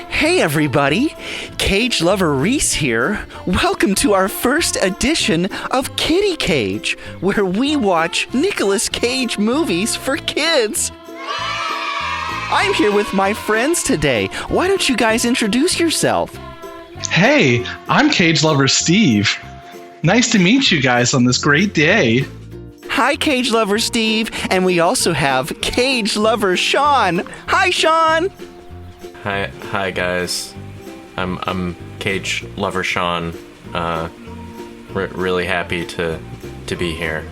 Hey everybody, Cage Lover Reese here. Welcome to our first edition of Kiddie Cage, where we watch Nicolas Cage movies for kids. I'm here with my friends today. Why don't you guys introduce yourself? Hey, I'm Cage Lover Steve. Nice to meet you guys on this great day. Hi, Cage Lover Steve, and we also have Cage Lover Sean. Hi, Sean. Hi guys. I'm Cage Lover Sean. Really happy to be here.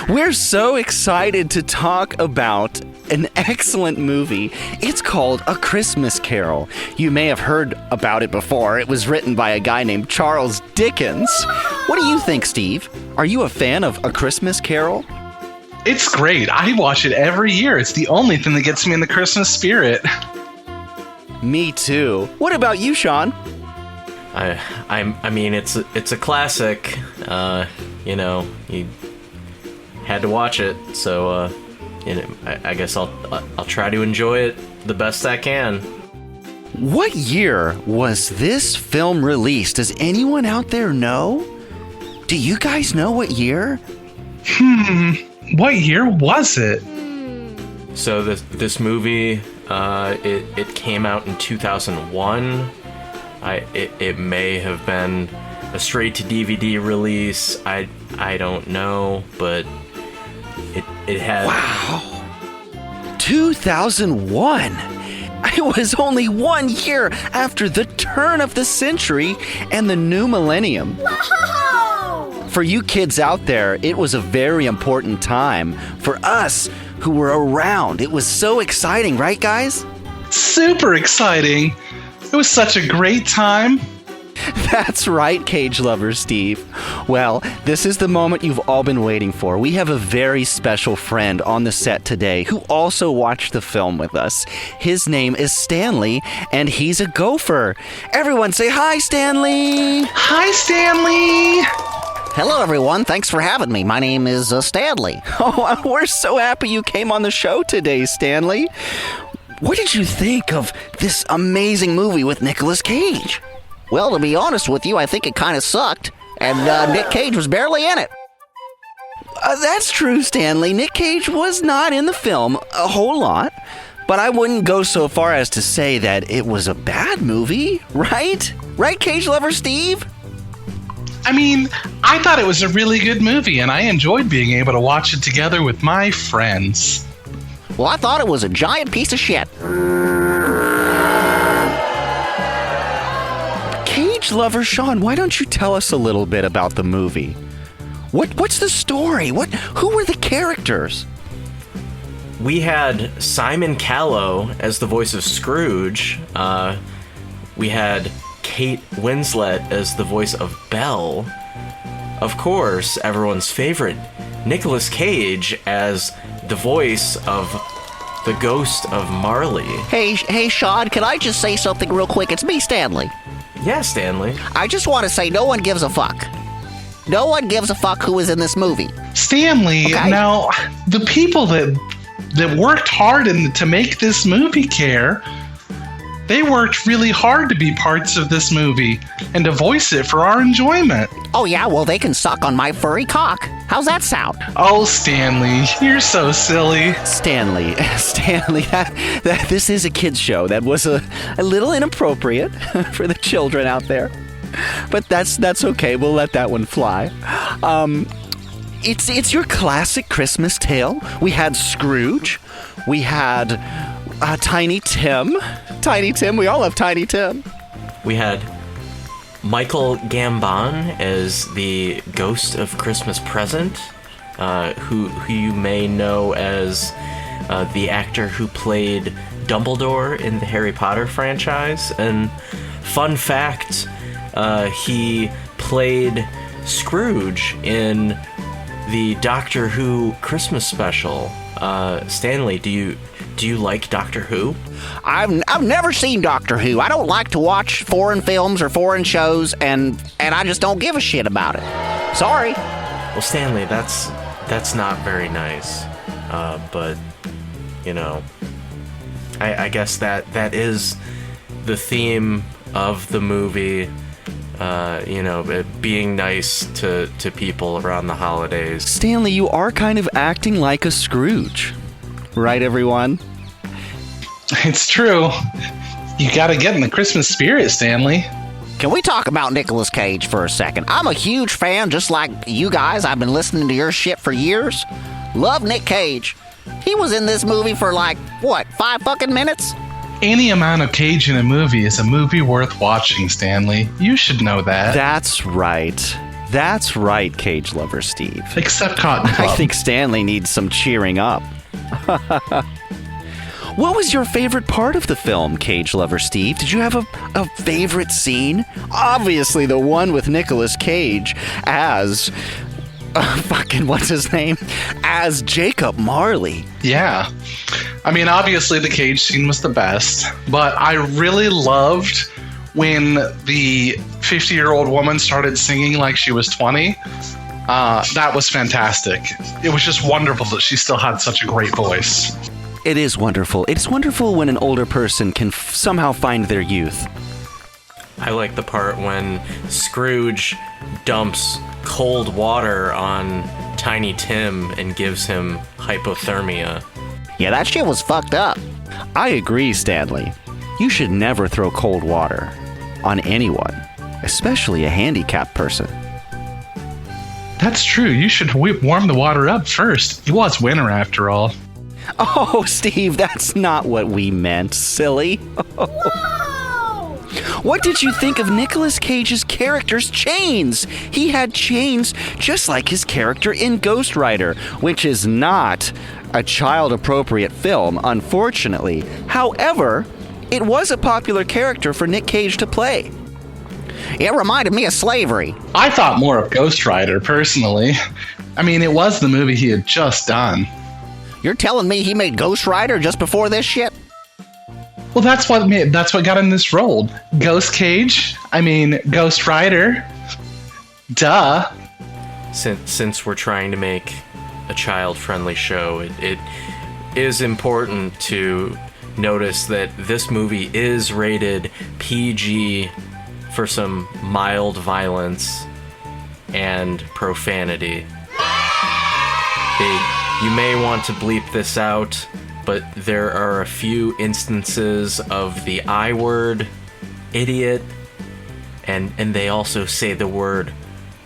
We're so excited to talk about an excellent movie. It's called A Christmas Carol. You may have heard about it before. It was written by a guy named Charles Dickens. What do you think, Steve? Are you a fan of A Christmas Carol? It's great. I watch it every year. It's the only thing that gets me in the Christmas spirit. Me too. What about you, Sean? I mean it's a classic. You had to watch it, so I guess I'll try to enjoy it the best I can. What year was this film released? Does anyone out there know? Do you guys know what year? What year was it? So this movie, it came out in 2001. It may have been a straight to DVD release. I don't know, but it had. Wow. 2001. It was only 1 year after the turn of the century and the new millennium. Whoa! For you kids out there, it was a very important time. For us who were around, it was so exciting, right, guys? Super exciting. It was such a great time. That's right, Cage Lover Steve. Well, this is the moment you've all been waiting for. We have a very special friend on the set today who also watched the film with us. His name is Stanley, and he's a gopher. Everyone say hi, Stanley! Hi, Stanley! Hello, everyone. Thanks for having me. My name is Stanley. Oh, we're so happy you came on the show today, Stanley. What did you think of this amazing movie with Nicolas Cage? Well, to be honest with you, I think it kind of sucked, and Nic Cage was barely in it. That's true, Stanley. Nic Cage was not in the film a whole lot, but I wouldn't go so far as to say that it was a bad movie, right? Right, Cage Lover Steve? I mean, I thought it was a really good movie, and I enjoyed being able to watch it together with my friends. Well, I thought it was a giant piece of shit. Cage Lover Sean, why don't you tell us a little bit about the movie? What's the story? Who were the characters? We had Simon Callow as the voice of Scrooge. We had Kate Winslet as the voice of Belle. Of course, everyone's favorite, Nicolas Cage as the voice of the ghost of Marley. Hey, Sean, can I just say something real quick? It's me, Stanley. Yeah, Stanley. I just want to say no one gives a fuck. No one gives a fuck who is in this movie. Stanley, Okay. Now, the people that worked hard to make this movie care, they worked really hard to be parts of this movie and to voice it for our enjoyment. Oh, yeah, well, they can suck on my furry cock. How's that sound? Oh, Stanley, you're so silly. Stanley, that this is a kid's show. That was a little inappropriate for the children out there. But that's okay. We'll let that one fly. It's your classic Christmas tale. We had Scrooge. We had Tiny Tim. Tiny Tim. We all love Tiny Tim. We had Michael Gambon as the ghost of Christmas Present, who you may know as the actor who played Dumbledore in the Harry Potter franchise. And fun fact, he played Scrooge in the Doctor Who Christmas special. Stanley, do you like Doctor Who? I've never seen Doctor Who. I don't like to watch foreign films or foreign shows, and I just don't give a shit about it. Sorry. Well, Stanley, that's that's not very nice. But, you know, I guess that is the theme of the movie. You know, being nice to people around the holidays. Stanley, you are kind of acting like a Scrooge. Right, everyone? It's true. You gotta get in the Christmas spirit, Stanley. Can we talk about Nicolas Cage for a second? I'm a huge fan, just like you guys. I've been listening to your shit for years. Love Nic Cage. He was in this movie for like, what, 5 fucking minutes? Any amount of Cage in a movie is a movie worth watching, Stanley. You should know that. That's right. That's right, Cage lover Steve. Except Cotton Club. I think Stanley needs some cheering up. What was your favorite part of the film, Cage lover Steve? Did you have a favorite scene? Obviously the one with Nicolas Cage as... what's his name? As Jacob Marley. Yeah. I mean, obviously the Cage scene was the best, but I really loved when the 50-year-old woman started singing like she was 20. That was fantastic. It was just wonderful that she still had such a great voice. It is wonderful. It's wonderful when an older person can somehow find their youth. I like the part when Scrooge dumps cold water on Tiny Tim and gives him hypothermia. Yeah, that shit was fucked up. I agree, Stanley. You should never throw cold water on anyone, especially a handicapped person. That's true. You should warm the water up first. It was winter after all. Oh, Steve, that's not what we meant, silly. What did you think of Nicolas Cage's character's chains? He had chains just like his character in Ghost Rider, which is not a child-appropriate film, unfortunately. However, it was a popular character for Nic Cage to play. It reminded me of slavery. I thought more of Ghost Rider, personally. I mean, it was the movie he had just done. You're telling me he made Ghost Rider just before this shit? Well, that's what got him this role. Ghost Rider. Duh. Since we're trying to make a child-friendly show, it is important to notice that this movie is rated PG for some mild violence and profanity. You may want to bleep this out, but there are a few instances of the I word, idiot, and they also say the word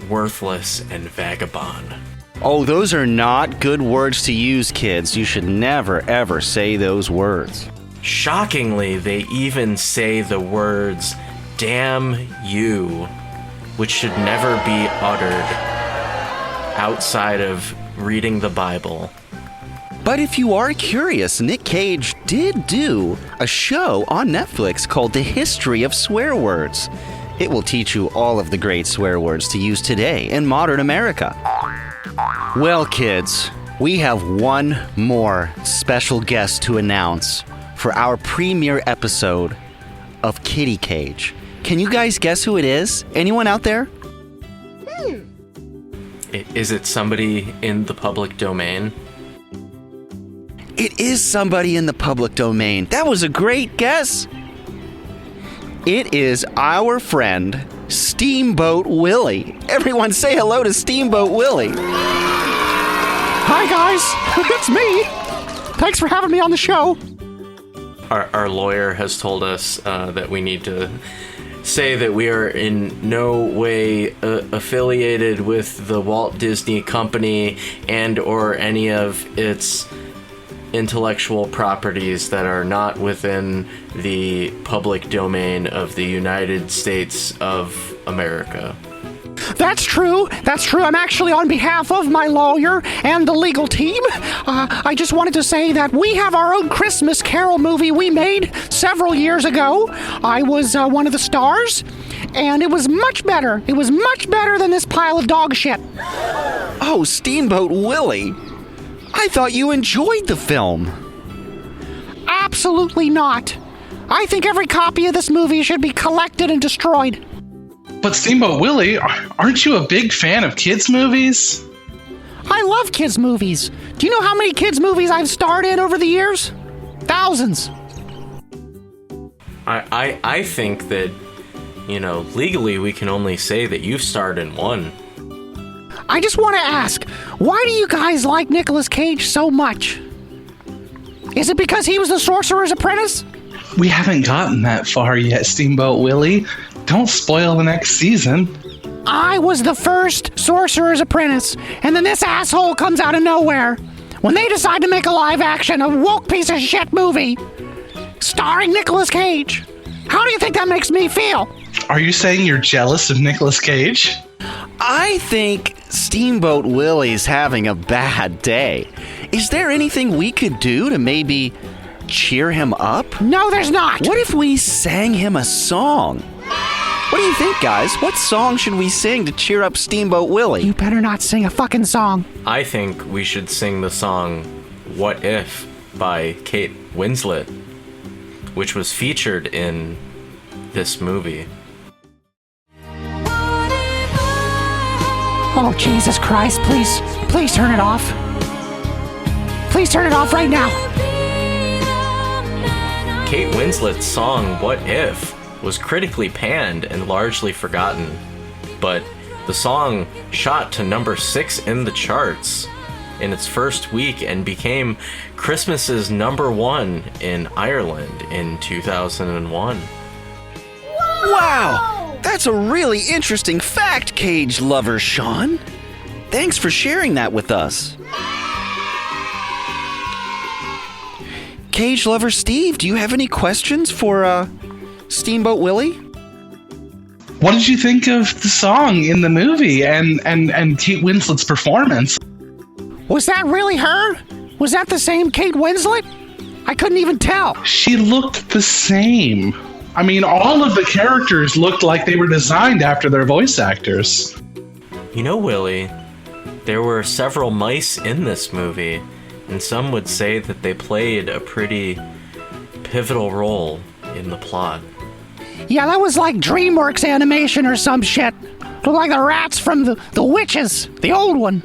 worthless and vagabond. Oh, those are not good words to use, kids. You should never, ever say those words. Shockingly, they even say the words, damn you, which should never be uttered outside of reading the Bible. But if you are curious, Nic Cage did do a show on Netflix called The History of Swear Words. It will teach you all of the great swear words to use today in modern America. Well, kids, we have one more special guest to announce for our premiere episode of Kiddie Cage. Can you guys guess who it is? Anyone out there? Is it somebody in the public domain? It is somebody in the public domain. That was a great guess. It is our friend, Steamboat Willie. Everyone say hello to Steamboat Willie. Hi, guys. It's me. Thanks for having me on the show. Our lawyer has told us that we need to say that we are in no way affiliated with the Walt Disney Company and or any of its intellectual properties that are not within the public domain of the United States of America. That's true. I'm actually on behalf of my lawyer and the legal team. I just wanted to say that we have our own Christmas Carol movie we made several years ago. I was one of the stars, and it was much better. It was much better than this pile of dog shit. Oh, Steamboat Willie. I thought you enjoyed the film. Absolutely not. I think every copy of this movie should be collected and destroyed. But Steamboat Willie, aren't you a big fan of kids' movies? I love kids' movies. Do you know how many kids' movies I've starred in over the years? Thousands. I think that, legally we can only say that you've starred in one. I just want to ask, why do you guys like Nicolas Cage so much? Is it because he was the Sorcerer's Apprentice? We haven't gotten that far yet, Steamboat Willie. Don't spoil the next season. I was the first Sorcerer's Apprentice, and then this asshole comes out of nowhere when they decide to make a live-action, a woke piece of shit movie starring Nicolas Cage. How do you think that makes me feel? Are you saying you're jealous of Nicolas Cage? I think Steamboat Willie's having a bad day. Is there anything we could do to maybe cheer him up? No, there's not. What if we sang him a song? What do you think, guys? What song should we sing to cheer up Steamboat Willie? You better not sing a fucking song. I think we should sing the song What If by Kate Winslet, which was featured in this movie. Oh, Jesus Christ, please turn it off. Please turn it off right now. Kate Winslet's song What If was critically panned and largely forgotten, but the song shot to number 6 in the charts in its first week and became Christmas's number 1 in Ireland in 2001. Wow! That's a really interesting fact, Cage lover Sean. Thanks for sharing that with us. Cage lover Steve, do you have any questions for Steamboat Willie? What did you think of the song in the movie and Kate Winslet's performance? Was that really her? Was that the same Kate Winslet? I couldn't even tell. She looked the same. I mean, all of the characters looked like they were designed after their voice actors. Willie, there were several mice in this movie, and some would say that they played a pretty pivotal role in the plot. Yeah, that was like DreamWorks animation or some shit. Looked like the rats from the Witches, the old one.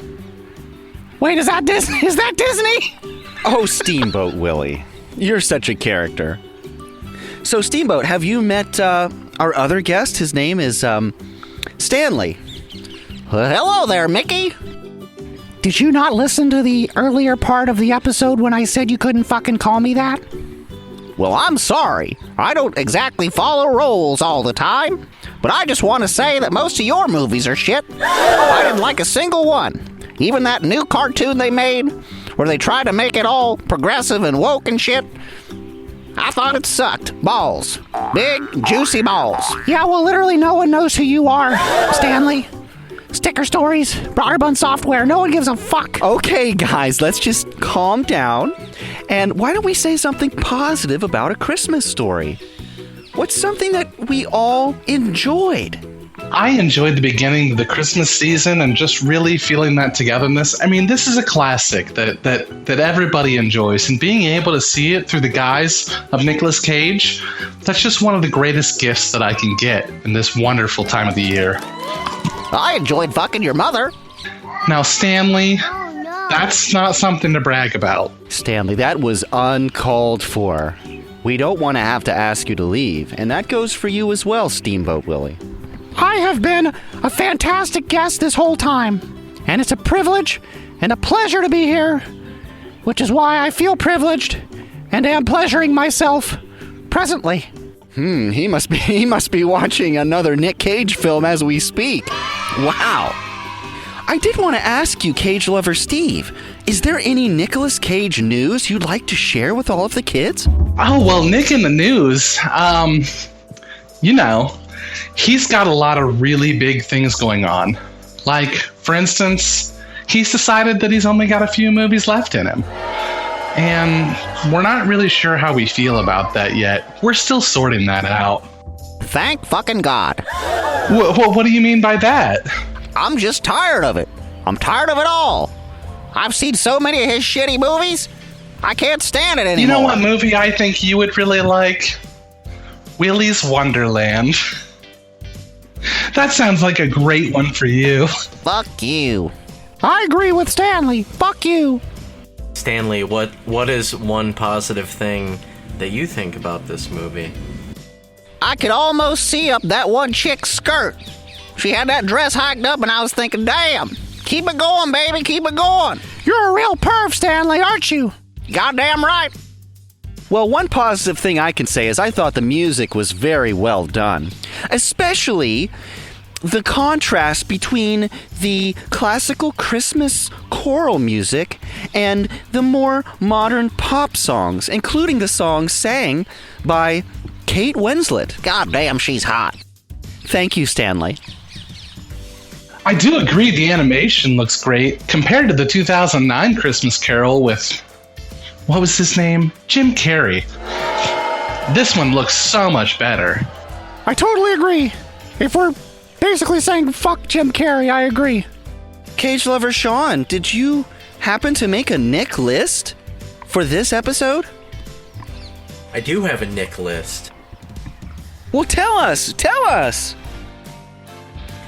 Wait, is that Disney? Is that Disney? Oh, Steamboat Willie. You're such a character. So, Steamboat, have you met our other guest? His name is Stanley. Hello there, Mickey. Did you not listen to the earlier part of the episode when I said you couldn't fucking call me that? Well, I'm sorry. I don't exactly follow rules all the time, but I just want to say that most of your movies are shit. I didn't like a single one. Even that new cartoon they made, where they try to make it all progressive and woke and shit, I thought it sucked. Balls. Big, juicy balls. Yeah, well, literally no one knows who you are, Stanley. Sticker stories, Broderbund software, no one gives a fuck. Okay, guys, let's just calm down. And why don't we say something positive about A Christmas Story? What's something that we all enjoyed? I enjoyed the beginning of the Christmas season and just really feeling that togetherness. I mean, this is a classic that everybody enjoys, and being able to see it through the guise of Nicolas Cage, that's just one of the greatest gifts that I can get in this wonderful time of the year. I enjoyed fucking your mother. Now, Stanley, that's not something to brag about. Stanley, that was uncalled for. We don't want to have to ask you to leave, and that goes for you as well, Steamboat Willie. I have been a fantastic guest this whole time, and it's a privilege and a pleasure to be here, which is why I feel privileged and am pleasuring myself presently. He must be watching another Nic Cage film as we speak. Wow. I did want to ask you, Cage lover Steve, is there any Nicolas Cage news you'd like to share with all of the kids? Oh, well, Nick in the news, he's got a lot of really big things going on. Like, for instance, he's decided that he's only got a few movies left in him. And we're not really sure how we feel about that yet. We're still sorting that out. Thank fucking God. What do you mean by that? I'm just tired of it. I'm tired of it all. I've seen so many of his shitty movies, I can't stand it anymore. You know what movie I think you would really like? Willy's Wonderland. That sounds like a great one for you. Fuck you. I agree with Stanley. Fuck you. Stanley, what is one positive thing that you think about this movie? I could almost see up that one chick's skirt. She had that dress hiked up, and I was thinking, damn, keep it going, baby, keep it going. You're a real perv, Stanley, aren't you? Goddamn right. Well, one positive thing I can say is I thought the music was very well done. Especially the contrast between the classical Christmas choral music and the more modern pop songs, including the songs sang by Kate Winslet. Goddamn, she's hot. Thank you, Stanley. I do agree the animation looks great compared to the 2009 Christmas Carol with, what was his name? Jim Carrey. This one looks so much better. I totally agree. If we're basically saying fuck Jim Carrey, I agree. Cage Lover Sean, did you happen to make a Nick list for this episode? I do have a Nick list. Well, tell us!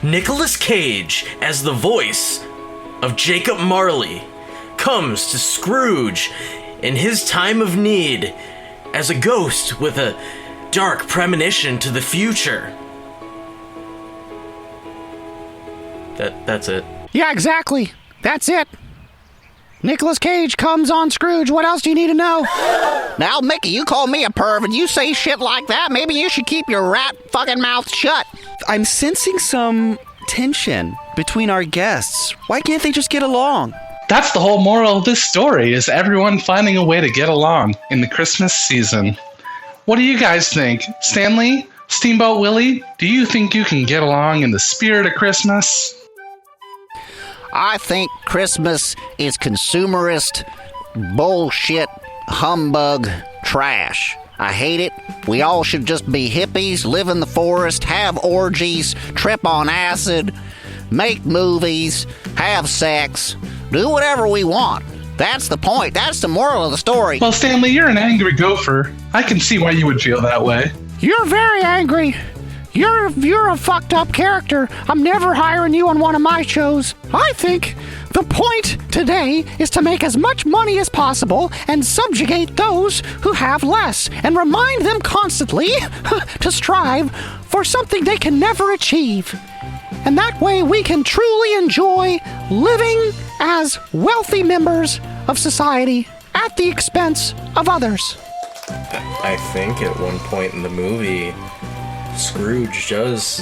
Nicolas Cage as the voice of Jacob Marley comes to Scrooge in his time of need as a ghost with a dark premonition to the future. That's it. Yeah, exactly. That's it. Nicolas Cage comes on Scrooge. What else do you need to know? Now, Mickey, you call me a perv and you say shit like that. Maybe you should keep your rat fucking mouth shut. I'm sensing some tension between our guests. Why can't they just get along? That's the whole moral of this story, is everyone finding a way to get along in the Christmas season. What do you guys think? Stanley? Steamboat Willie? Do you think you can get along in the spirit of Christmas? I think Christmas is consumerist, bullshit, humbug, trash. I hate it. We all should just be hippies, live in the forest, have orgies, trip on acid, make movies, have sex, do whatever we want. That's the point. That's the moral of the story. Well, Stanley, you're an angry gopher. I can see why you would feel that way. You're very angry. You're a fucked up character. I'm never hiring you on one of my shows. I think the point today is to make as much money as possible and subjugate those who have less and remind them constantly to strive for something they can never achieve. And that way we can truly enjoy living as wealthy members of society at the expense of others. I think at one point in the movie, Scrooge does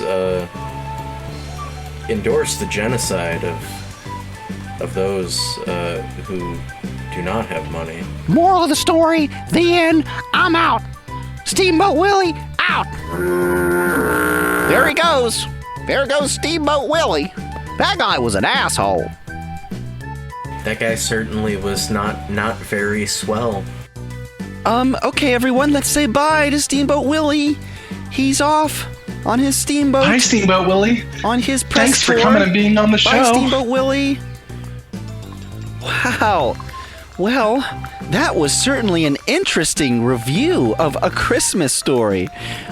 endorse the genocide of those who do not have money. Moral of the story, the end, I'm out. Steamboat Willie, out. There he goes. There goes Steamboat Willie. That guy was an asshole. That guy certainly was not very swell. Okay, everyone, let's say bye to Steamboat Willie. He's off on his steamboat. Hi, Steamboat Willie. On his press Thanks for tour. coming and being on the show. Bye, Steamboat Willie. Wow. Well, that was certainly an interesting review of A Christmas Story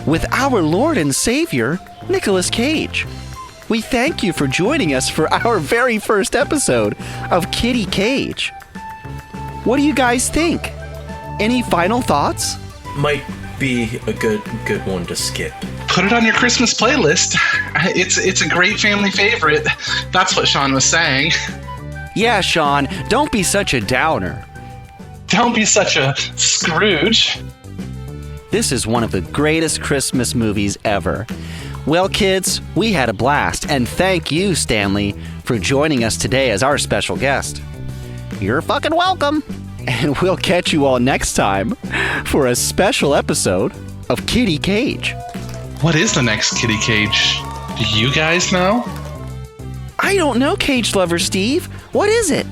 with our Lord and Savior, Nicolas Cage. We thank you for joining us for our very first episode of Kiddie Cage. What do you guys think? Any final thoughts? Might be a good one to skip. Put it on your Christmas playlist. It's a great family favorite. That's what Sean was saying. Yeah, Sean, don't be such a downer. Don't be such a Scrooge. This is one of the greatest Christmas movies ever. Well, kids, we had a blast, and thank you, Stanley, for joining us today as our special guest. You're fucking welcome. And we'll catch you all next time for a special episode of Kiddie Cage. What is the next Kiddie Cage? Do you guys know? I don't know, Cage Lover Steve. What is it?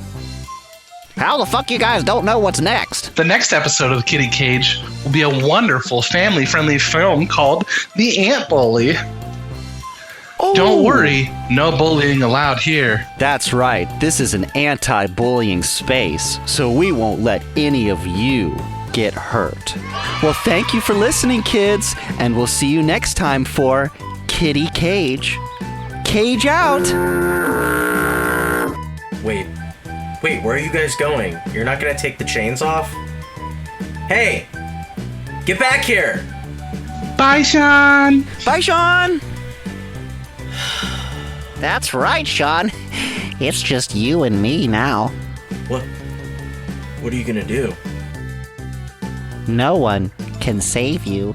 How the fuck you guys don't know what's next? The next episode of Kiddie Cage will be a wonderful family-friendly film called The Ant Bully. Oh, Don't worry, no bullying allowed here. That's right. This is an anti-bullying space, so we won't let any of you get hurt. Well, thank you for listening, kids, and we'll see you next time for Kiddie Cage. Cage out! Wait, where are you guys going? You're not gonna take the chains off? Hey! Get back here! Bye, Sean. Bye, Sean. That's right, Sean. It's just you and me now. What are you gonna do? No one can save you.